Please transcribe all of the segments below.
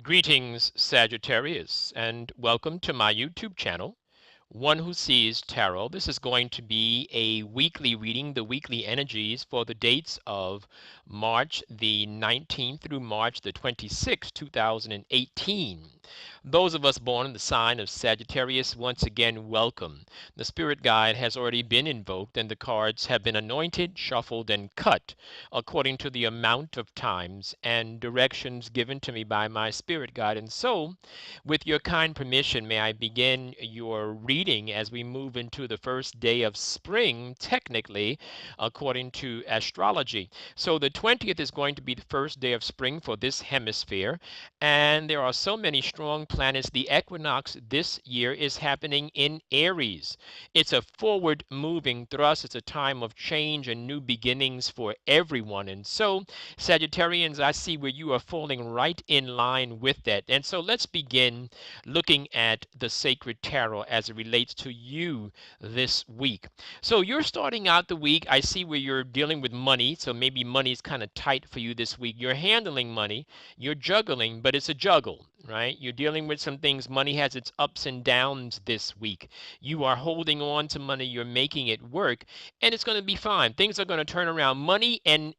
Greetings, Sagittarius, and welcome to my YouTube channel, One Who Sees Tarot. This is going to be a weekly reading, the weekly energies for the dates of March the 19th through March the 26th, 2018. Those of us born in the sign of Sagittarius, once again, welcome. The spirit guide has already been invoked, and the cards have been anointed, shuffled, and cut according to the amount of times and directions given to me by my spirit guide. And so, with your kind permission, may I begin your reading as we move into the first day of spring, technically, according to astrology. So the 20th is going to be the first day of spring for this hemisphere, and there are so many strong planets. The equinox this year is happening in Aries. It's a forward moving thrust. It's a time of change and new beginnings for everyone. And so, Sagittarians, I see where you are falling right in line with that. And so let's begin looking at the sacred tarot as it relates to you this week. So you're starting out the week. I see where you're dealing with money. So maybe money is kind of tight for you this week. You're handling money. You're juggling, but it's a juggle, right? You're dealing with some things. Money has its ups and downs this week. You are holding on to money. You're making it work, and it's going to be fine. Things are going to turn around. Money and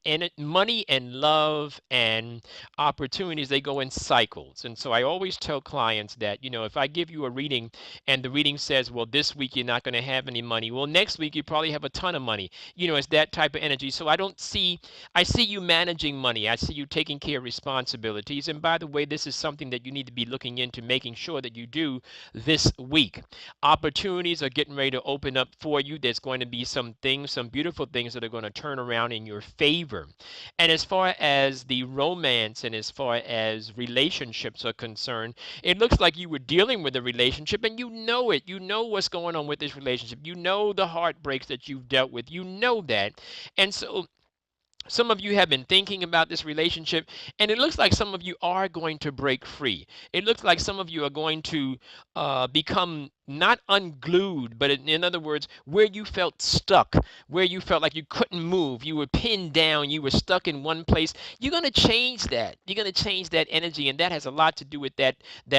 love and opportunities, they go in cycles. And so I always tell clients that, if I give you a reading and the reading says, well, this week you're not going to have any money. Well, next week you probably have a ton of money. It's that type of energy. So I see you managing money. I see you taking care of responsibilities. And by the way, this is something that you need to be looking into, making sure that you do this week. Opportunities are getting ready to open up for you. There's going to be some beautiful things that are going to turn around in your favor. And as far as the romance and as far as relationships are concerned, it looks like you were dealing with a relationship and you know it. You know what's going on with this relationship. You know the heartbreaks that you've dealt with. You know that. And so some of you have been thinking about this relationship, and it looks like some of you are going to break free. It looks like some of you are going to become not unglued, but in other words, where you felt stuck, where you felt like you couldn't move, you were pinned down, you were stuck in one place. You're going to change that. You're going to change that energy, and that has a lot to do with that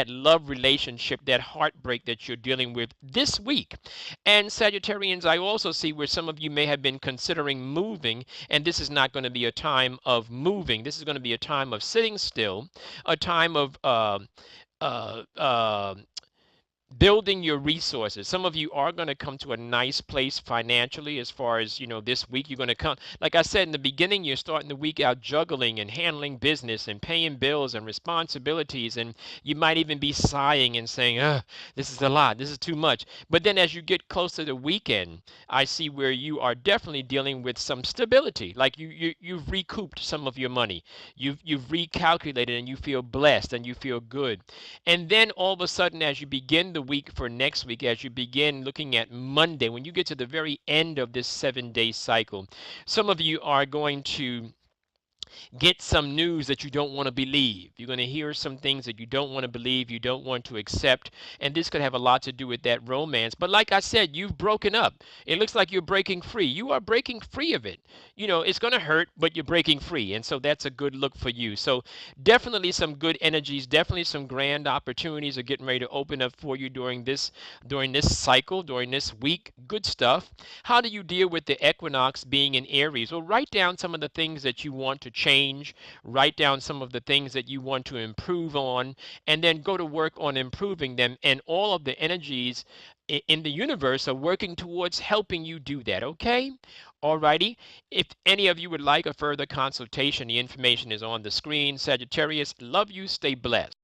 love relationship, that heartbreak that you're dealing with this week. And Sagittarians, I also see where some of you may have been considering moving, and this is not going to be a time of moving. This is going to be a time of sitting still, a time of uh, uh, building your resources. Some of you are going to come to a nice place financially as far as, this week you're going to come. Like I said in the beginning, you're starting the week out juggling and handling business and paying bills and responsibilities. And you might even be sighing and saying, this is a lot. This is too much. But then as you get closer to the weekend, I see where you are definitely dealing with some stability. Like you've recouped some of your money. You've recalculated and you feel blessed and you feel good. And then all of a sudden, as you begin the week for next week, as you begin looking at Monday, when you get to the very end of this 7-day cycle, some of you are going to get some news that you don't want to believe. You're going to hear some things that you don't want to believe, you don't want to accept, and this could have a lot to do with that romance. But like I said, you've broken up. It looks like you're breaking free. You are breaking free of it. It's going to hurt, but you're breaking free, and so that's a good look for you. So definitely some good energies, definitely some grand opportunities are getting ready to open up for you during this cycle, during this week. Good stuff. How do you deal with the equinox being in Aries? Well, write down some of the things that you want to change, write down some of the things that you want to improve on, and then go to work on improving them. And all of the energies in the universe are working towards helping you do that, okay? Alrighty. If any of you would like a further consultation, the information is on the screen. Sagittarius, love you, stay blessed.